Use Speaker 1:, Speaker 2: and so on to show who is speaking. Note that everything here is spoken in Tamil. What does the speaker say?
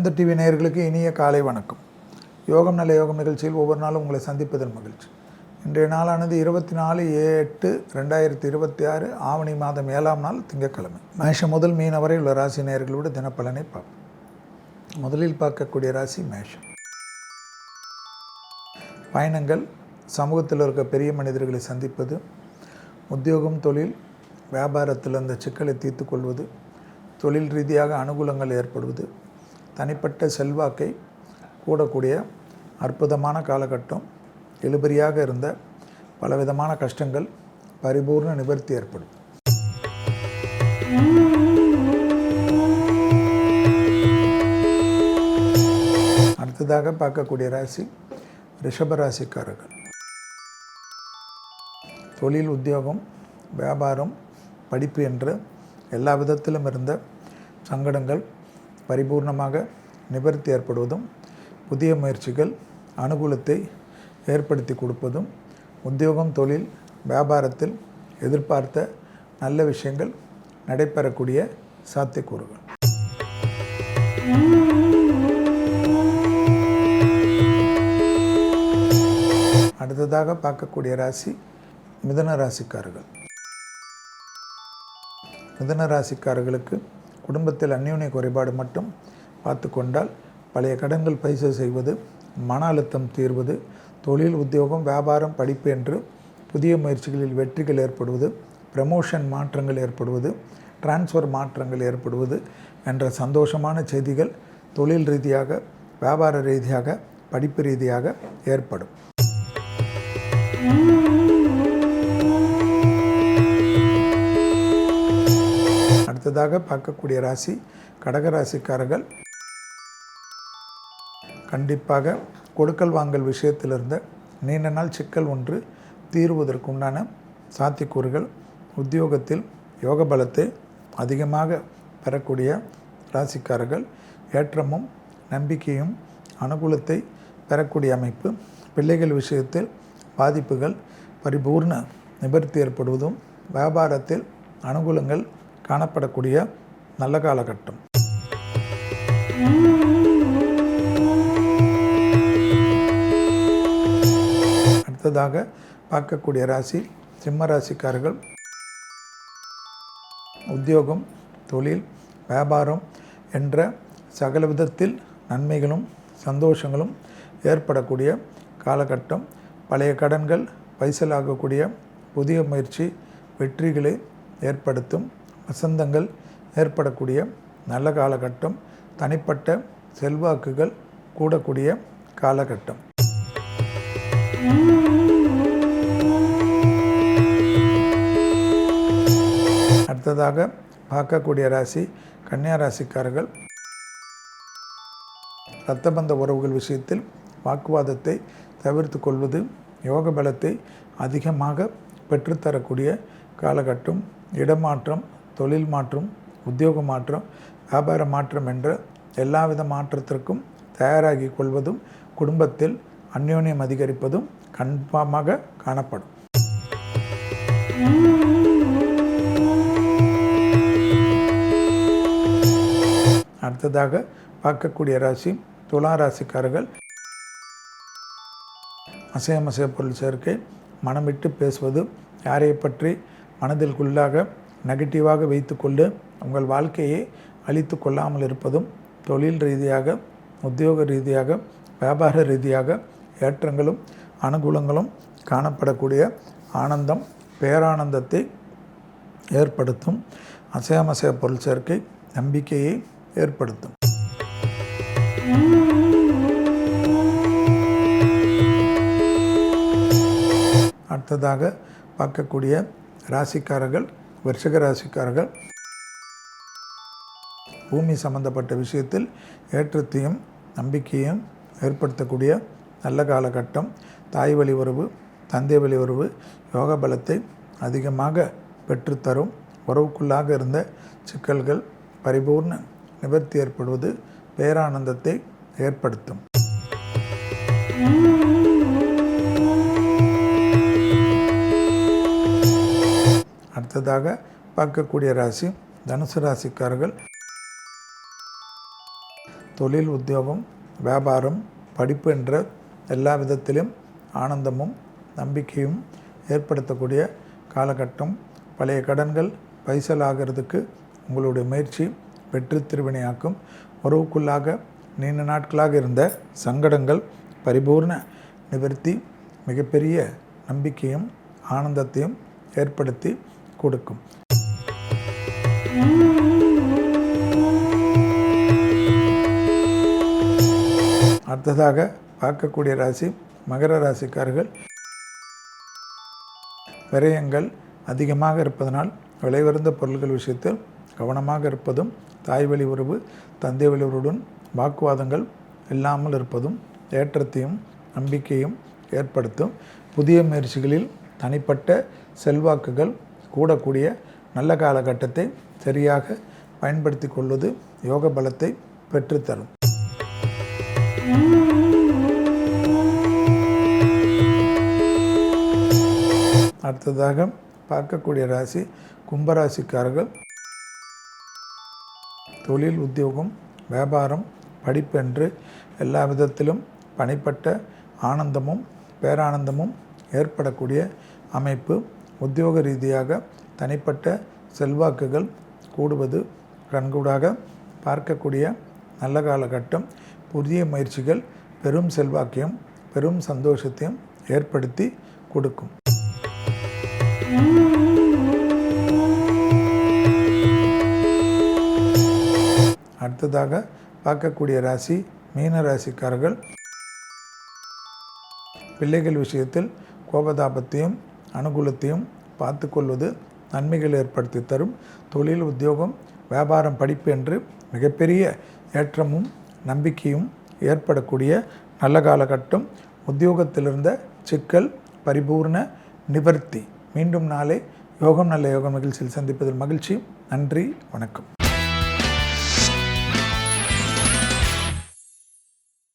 Speaker 1: வேந்த டிவி நேயர்களுக்கு இனிய காலை வணக்கம். யோகம் நல்ல யோகம் நிகழ்ச்சியில் ஒவ்வொரு நாளும் உங்களை சந்திப்பதில் மகிழ்ச்சி. இன்றைய நாளானது 24/8/2026 ஆவணி மாதம் 7ஆம் நாள் திங்கட்கிழமை. மேஷம் முதல் மீன வரை உள்ள ராசி நேயர்களோடு தினப்பலனை பார்ப்போம். முதலில் பார்க்கக்கூடிய ராசி மேஷம். பயணங்கள், சமூகத்தில் இருக்க பெரிய மனிதர்களை சந்திப்பது, உத்தியோகம், தொழில், வியாபாரத்தில் அந்த சிக்கலை தீர்த்து கொள்வது, தொழில் ரீதியாக அனுகூலங்கள் ஏற்படுவது, தனிப்பட்ட செல்வாக்கை கூடக்கூடிய அற்புதமான காலகட்டம். இழுபறியாக இருந்த பலவிதமான கஷ்டங்கள் பரிபூர்ண நிவர்த்தி ஏற்படும். அடுத்ததாக பார்க்கக்கூடிய ராசி ரிஷபராசிக்காரர்கள். தொழில், உத்தியோகம், வியாபாரம், படிப்பு என்று எல்லா விதத்திலும் இருந்த சங்கடங்கள் பரிபூர்ணமாக நிவர்த்தி ஏற்படுவதும், புதிய முயற்சிகள் அனுகூலத்தை ஏற்படுத்தி கொடுப்பதும், உத்தியோகம், தொழில், வியாபாரத்தில் எதிர்பார்த்த நல்ல விஷயங்கள் நடைபெறக்கூடிய சாத்தியக்கூறுகள். அடுத்ததாக பார்க்கக்கூடிய ராசி மிதுன ராசிக்காரர்கள். மிதுன ராசிக்காரர்களுக்கு குடும்பத்தில் அந்யோன்ய குறைபாடு மட்டும் பார்த்து கொண்டால் பழைய கடன்கள் பைசா செய்வது, மன அழுத்தம் தீர்வது, தொழில், உத்தியோகம், வியாபாரம், படிப்பு என்று புதிய முயற்சிகளில் வெற்றிகள் ஏற்படுவது, ப்ரமோஷன் மாற்றங்கள் ஏற்படுவது, டிரான்ஸ்ஃபர் மாற்றங்கள் ஏற்படுவது என்ற சந்தோஷமான செய்திகள் தொழில் ரீதியாக, வியாபார ரீதியாக, படிப்பு ரீதியாக ஏற்படும். அடுத்ததாக பார்க்கக்கூடிய ராசி கடகராசிக்காரர்கள். கண்டிப்பாக கொடுக்கல் வாங்கல் விஷயத்தில் இருந்த நீண்ட நாள் சிக்கல் ஒன்று தீர்வதற்குண்டான சாத்தியக்கூறுகள், உத்தியோகத்தில் யோக பலத்தை அதிகமாக பெறக்கூடிய ராசிக்காரர்கள், ஏற்றமும் நம்பிக்கையும் அனுகூலத்தை பெறக்கூடிய அமைப்பு, பிள்ளைகள் விஷயத்தில் பாதிப்புகள் பரிபூர்ண நிவர்த்தி ஏற்படுவதும், வியாபாரத்தில் அனுகூலங்கள் காணப்படக்கூடிய நல்ல காலகட்டம். அடுத்ததாக பார்க்கக்கூடிய ராசி சிம்ம ராசிக்காரர்கள். உத்தியோகம், தொழில், வியாபாரம் என்ற சகல விதத்தில் நன்மைகளும் சந்தோஷங்களும் ஏற்படக்கூடிய காலகட்டம். பழைய கடன்கள் பைசலாகக்கூடிய புதிய முயற்சி வெற்றிகளை ஏற்படுத்தும், வசந்தங்கள் ஏற்படக்கூடிய நல்ல காலகட்டம். தனிப்பட்ட செல்வாக்குகள் கூடக்கூடிய காலகட்டம். அடுத்ததாக பார்க்கக்கூடிய ராசி கன்னியா ராசிக்காரர்கள். இரத்தபந்த உறவுகள் விஷயத்தில் வாக்குவாதத்தை தவிர்த்து கொள்வது, யோக பலத்தை அதிகமாக பெற்றுத்தரக்கூடிய காலகட்டம். இடமாற்றம், தொழில் மாற்றம், உத்தியோக மாற்றம், வியாபார மாற்றம் என்ற எல்லாவித மாற்றத்திற்கும் தயாராகி கொள்வதும், குடும்பத்தில் அந்யோன்யம் அதிகரிப்பதும் கன்ஃபார்மாக காணப்படும். அடுத்ததாக பார்க்கக்கூடிய ராசி துலா ராசிக்காரர்கள். அசையமசைய பொருள் சேர்க்கை, மனம் விட்டு பேசுவது, யாரை பற்றி மனதிற்குள்ளாக நெகட்டிவாக வைத்துக்கொண்டு உங்கள் வாழ்க்கையை அழித்து கொள்ளாமல் இருப்பதும், தொழில் ரீதியாக, உத்தியோக ரீதியாக, வியாபார ரீதியாக ஏற்றங்களும் அனுகூலங்களும் காணப்படக்கூடிய ஆனந்தம், பேரானந்தத்தை ஏற்படுத்தும். அசையமசைய பொருள் சேர்க்கை நம்பிக்கையை ஏற்படுத்தும். அடுத்ததாக பார்க்கக்கூடிய ராசிக்காரர்கள் விருச்சிக ராசிக்காரர்கள். பூமி சம்பந்தப்பட்ட விஷயத்தில் ஏற்றத்தையும் நம்பிக்கையும் ஏற்படுத்தக்கூடிய நல்ல காலகட்டம். தாய் வழி உறவு, தந்தை வழி உறவு யோக பலத்தை அதிகமாக பெற்றுத்தரும். உறவுக்குள்ளாக இருந்த சிக்கல்கள் பரிபூர்ண நிவர்த்தி ஏற்படுவது பேரானந்தத்தை ஏற்படுத்தும். அடுத்ததாக பார்க்கக்கூடிய ராசி தனுசு ராசிக்காரர்கள். தொழில், உத்தியோகம், வியாபாரம், படிப்பு என்ற எல்லா விதத்திலும் ஆனந்தமும் நம்பிக்கையும் ஏற்படுத்தக்கூடிய காலகட்டம். பழைய கடன்கள் பைசல் ஆகிறதுக்கு உங்களுடைய முயற்சி வெற்றி திருவினையாக்கும். உறவுக்குள்ளாக நீண்ட நாட்களாக இருந்த சங்கடங்கள் பரிபூர்ண நிவர்த்தி மிகப்பெரிய நம்பிக்கையும் ஆனந்தத்தையும் ஏற்படுத்தி கொடுக்கும். அடுத்ததாக பார்க்கக்கூடிய ராசி மகர ராசிக்காரர்கள். விரயங்கள் அதிகமாக இருப்பதனால் விலையுயர்ந்த பொருட்கள் விஷயத்தில் கவனமாக இருப்பதும், தாய் வழி உறவு, தந்தை வழி உறவுடன் வாக்குவாதங்கள் இல்லாமல் இருப்பதும் ஏற்றத்தையும் நம்பிக்கையும் ஏற்படுத்தும். புதிய முயற்சிகளில் தனிப்பட்ட செல்வாக்குகள் கூடக்கூடிய நல்ல காலகட்டத்தை சரியாக பயன்படுத்தி கொள்வது யோக பலத்தை பெற்றுத்தரும். அடுத்ததாக பார்க்கக்கூடிய ராசி கும்பராசிக்காரர்கள். தொழில், உத்தியோகம், வியாபாரம், படிப்பு என்று எல்லா விதத்திலும் தனிப்பட்ட ஆனந்தமும் பேரானந்தமும் ஏற்படக்கூடிய அமைப்பு. உத்தியோக ரீதியாக தனிப்பட்ட செல்வாக்குகள் கூடுவது கண்கூடாக பார்க்கக்கூடிய நல்ல காலகட்டம். புதிய முயற்சிகள் பெரும் செல்வாக்கையும் பெரும் சந்தோஷத்தையும் ஏற்படுத்தி கொடுக்கும். அடுத்ததாக பார்க்கக்கூடிய ராசி மீன ராசிக்காரர்கள். பிள்ளைகள் விஷயத்தில் கோபதாபத்தையும் அனுகூலத்தையும் பார்த்து கொள்வது நன்மைகள் ஏற்படுத்தி தரும். தொழில், உத்தியோகம், வியாபாரம், படிப்பு என்று மிகப்பெரிய ஏற்றமும் நம்பிக்கையும் ஏற்படக்கூடிய நல்ல காலகட்டம். உத்தியோகத்திலிருந்த சிக்கல் பரிபூர்ண நிவர்த்தி. மீண்டும் நாளை யோகம் நல்ல யோகம் நிகழ்ச்சியில் சந்திப்பதில் மகிழ்ச்சி. நன்றி, வணக்கம்.